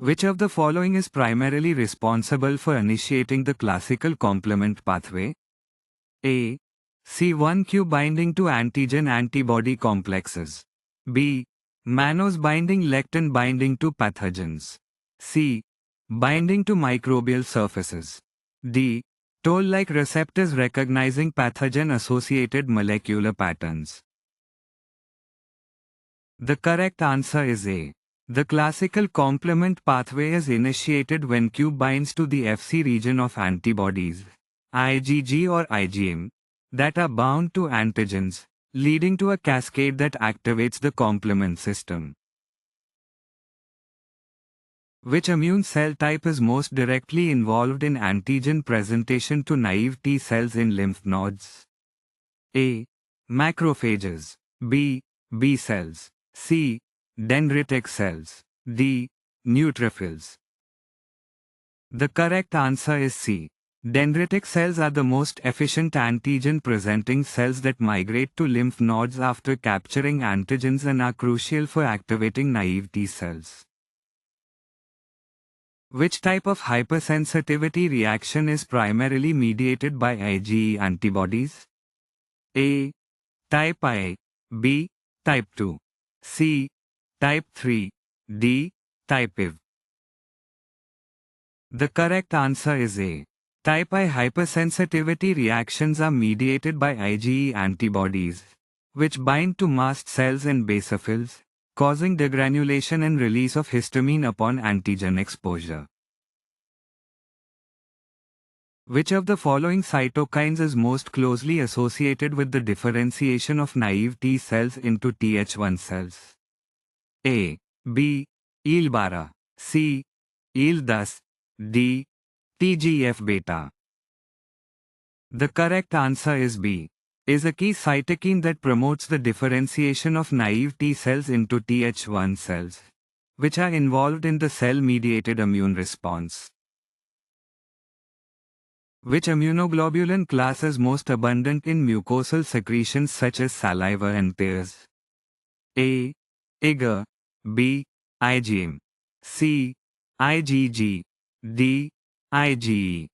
Which of the following is primarily responsible for initiating the classical complement pathway? A. C1q binding to antigen-antibody complexes. B. Mannose binding lectin binding to pathogens. C. Binding to microbial surfaces. D. Toll-like receptors recognizing pathogen-associated molecular patterns. The correct answer is A. The classical complement pathway is initiated when Q binds to the Fc region of antibodies, IgG or IgM, that are bound to antigens, leading to a cascade that activates the complement system. Which immune cell type is most directly involved in antigen presentation to naive T cells in lymph nodes? A. Macrophages. B. B cells. C. Dendritic cells. D. Neutrophils. The correct answer is C. Dendritic cells are the most efficient antigen-presenting cells that migrate to lymph nodes after capturing antigens and are crucial for activating naive T cells. Which type of hypersensitivity reaction is primarily mediated by IgE antibodies? A. Type I. B. Type 2. C. Type 3. D. Type IV. The correct answer is A. Type I hypersensitivity reactions are mediated by IgE antibodies, which bind to mast cells and basophils, causing degranulation and release of histamine upon antigen exposure. Which of the following cytokines is most closely associated with the differentiation of naive T cells into Th1 cells? A. B. IL-12. C. IL-10. D. TGF-beta. The correct answer is B. Is a key cytokine that promotes the differentiation of naive T cells into Th1 cells, which are involved in the cell-mediated immune response. Which immunoglobulin class is most abundant in mucosal secretions such as saliva and tears? A. IgA. B. IgM. C. IgG. D. IgE.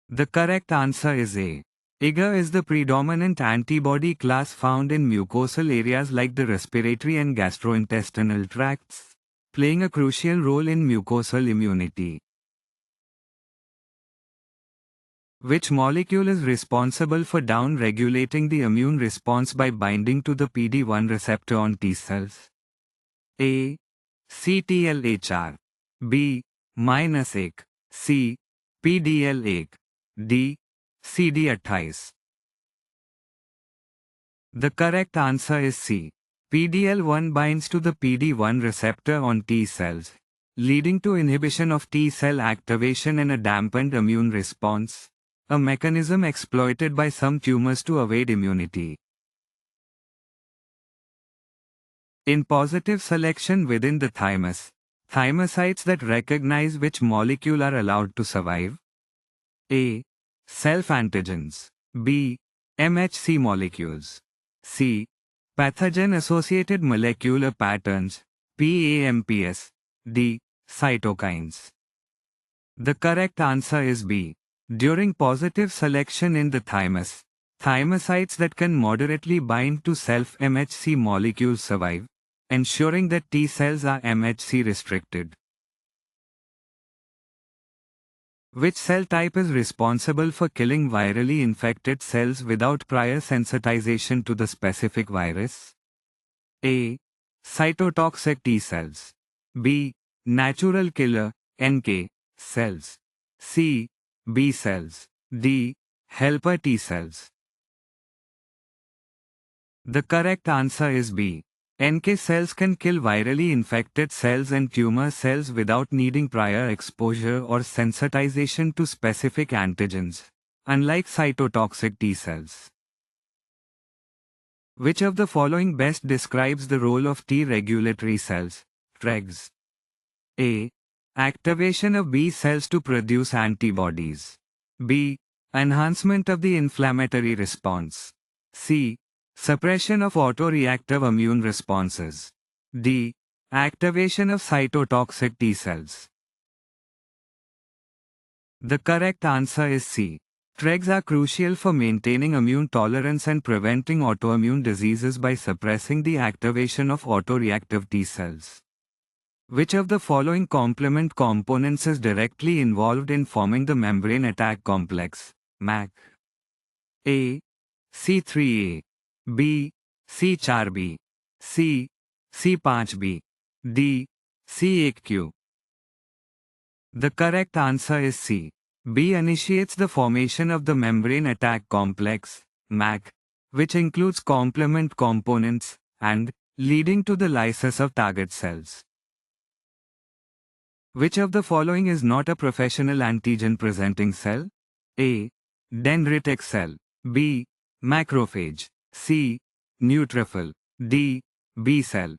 The correct answer is A. IgA is the predominant antibody class found in mucosal areas like the respiratory and gastrointestinal tracts, playing a crucial role in mucosal immunity. Which molecule is responsible for down-regulating the immune response by binding to the PD-1 receptor on T cells? A. CTLHR. B. -8. C. PDL8. D. CD28. The correct answer is C. PDL1 binds to the PD-1 receptor on T cells, leading to inhibition of T cell activation and a dampened immune response, a mechanism exploited by some tumors to evade immunity. In positive selection within the thymus, thymocytes that recognize which molecule are allowed to survive? A. Self-antigens. B. MHC molecules. C. Pathogen-associated molecular patterns, PAMPs. D. Cytokines. The correct answer is B. During positive selection in the thymus, thymocytes that can moderately bind to self-MHC molecules survive, ensuring that T cells are MHC restricted. Which cell type is responsible for killing virally infected cells without prior sensitization to the specific virus? A. Cytotoxic T cells. B. Natural killer, NK, cells. C. B cells. D. Helper T cells. The correct answer is B. NK cells can kill virally infected cells and tumor cells without needing prior exposure or sensitization to specific antigens, unlike cytotoxic T cells. Which of the following best describes the role of T regulatory cells, TREGs? A. Activation of B cells to produce antibodies. B. Enhancement of the inflammatory response. C. Suppression of autoreactive immune responses. D. Activation of cytotoxic T cells. The correct answer is C. Tregs are crucial for maintaining immune tolerance and preventing autoimmune diseases by suppressing the activation of autoreactive T cells. Which of the following complement components is directly involved in forming the membrane attack complex, MAC? A. C3A. B. C4B. C. C5B. D. C8Q. The correct answer is C. B initiates the formation of the membrane attack complex, MAC, which includes complement components, and, leading to the lysis of target cells. Which of the following is not a professional antigen-presenting cell? A. Dendritic cell. B. Macrophage. C. Neutrophil. D. B cell.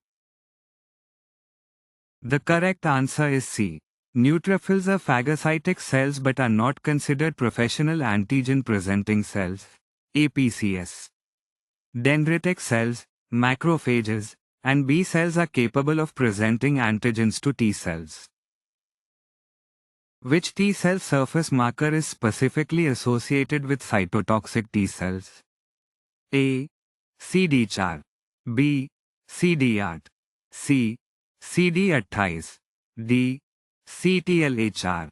The correct answer is C. Neutrophils are phagocytic cells but are not considered professional antigen-presenting cells, APCs. Dendritic cells, macrophages, and B cells are capable of presenting antigens to T cells. Which T cell surface marker is specifically associated with cytotoxic T cells? A. CD4. B. CD8. C. CD28. D. CTLHR.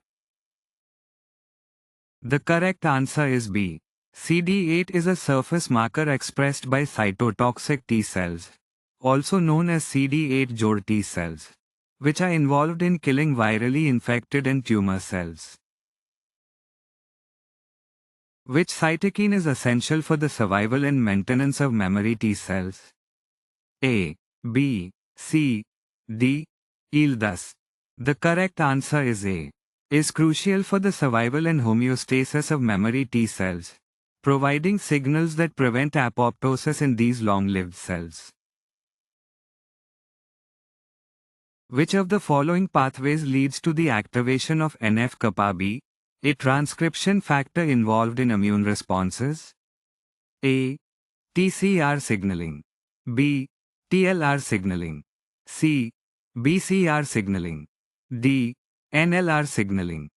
The correct answer is B. CD8 is a surface marker expressed by cytotoxic T cells, also known as CD8 T cells, which are involved in killing virally infected and tumor cells. Which cytokine is essential for the survival and maintenance of memory T cells? A. B. C. D. E. Thus, the correct answer is A. Is crucial for the survival and homeostasis of memory T cells, providing signals that prevent apoptosis in these long-lived cells. Which of the following pathways leads to the activation of NF-kappa B, a transcription factor involved in immune responses? A. TCR signaling. B. TLR signaling. C. BCR signaling. D. NLR signaling.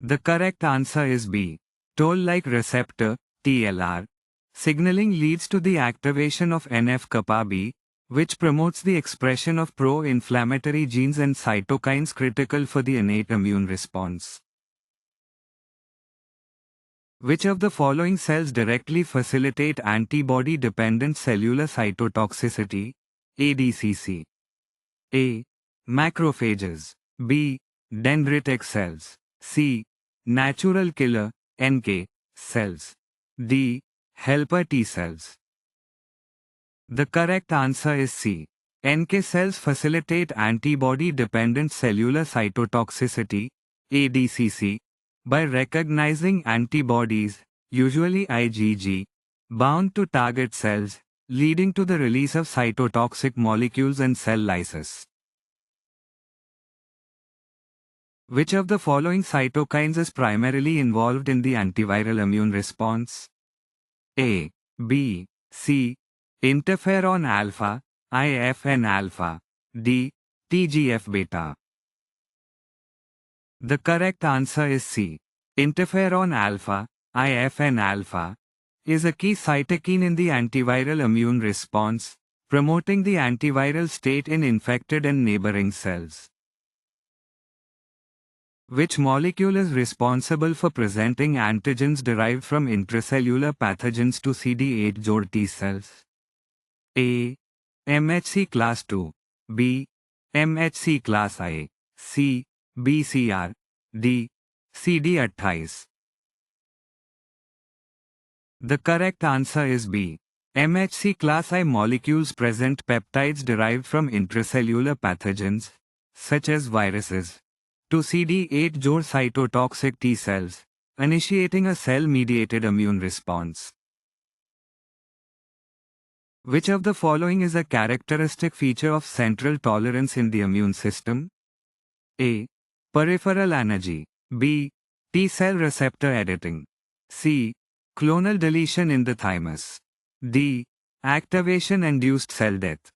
The correct answer is B. Toll-like receptor, TLR, signaling leads to the activation of NF-kappa B, which promotes the expression of pro-inflammatory genes and cytokines critical for the innate immune response. Which of the following cells directly facilitate antibody-dependent cellular cytotoxicity, ADCC? A. Macrophages. B. Dendritic cells. C. Natural killer, NK, cells. D. Helper T cells. The correct answer is C. NK cells facilitate antibody-dependent cellular cytotoxicity, ADCC, by recognizing antibodies, usually IgG, bound to target cells, leading to the release of cytotoxic molecules and cell lysis. Which of the following cytokines is primarily involved in the antiviral immune response? A. B. C. Interferon alpha, IFN alpha. D. TGF beta. The correct answer is C. Interferon alpha, IFN alpha, is a key cytokine in the antiviral immune response, promoting the antiviral state in infected and neighboring cells. Which molecule is responsible for presenting antigens derived from intracellular pathogens to CD8 T cells? A. MHC class II. B. MHC class I. C. BCR. D. CD28. The correct answer is B. MHC class I molecules present peptides derived from intracellular pathogens, such as viruses, to CD8 cytotoxic T cells, initiating a cell-mediated immune response. Which of the following is a characteristic feature of central tolerance in the immune system? A. Peripheral anergy. B. T cell receptor editing. C. Clonal deletion in the thymus. D. Activation-induced cell death.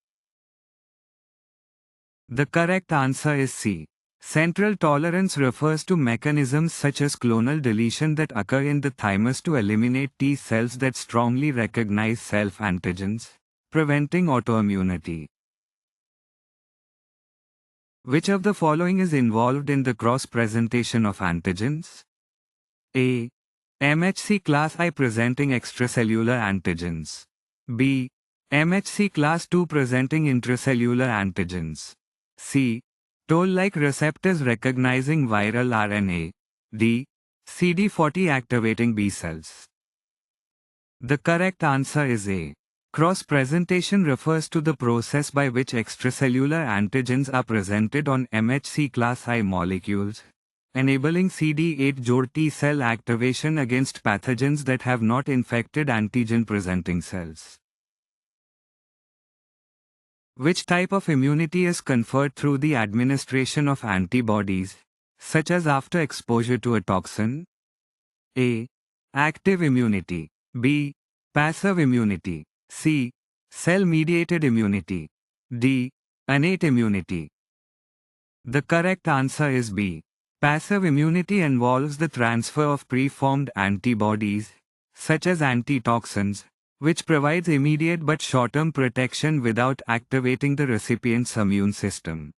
The correct answer is C. Central tolerance refers to mechanisms such as clonal deletion that occur in the thymus to eliminate T cells that strongly recognize self-antigens, preventing autoimmunity. Which of the following is involved in the cross-presentation of antigens? A. MHC class I presenting extracellular antigens. B. MHC class II presenting intracellular antigens. C. Toll-like receptors recognizing viral RNA. D. CD40 activating B cells. The correct answer is A. Cross-presentation refers to the process by which extracellular antigens are presented on MHC class I molecules, enabling CD8 T cell activation against pathogens that have not infected antigen-presenting cells. Which type of immunity is conferred through the administration of antibodies, such as after exposure to a toxin? A. Active immunity. B. Passive immunity. C. Cell-mediated immunity. D. Innate immunity. The correct answer is B. Passive immunity involves the transfer of preformed antibodies, such as antitoxins, which provides immediate but short-term protection without activating the recipient's immune system.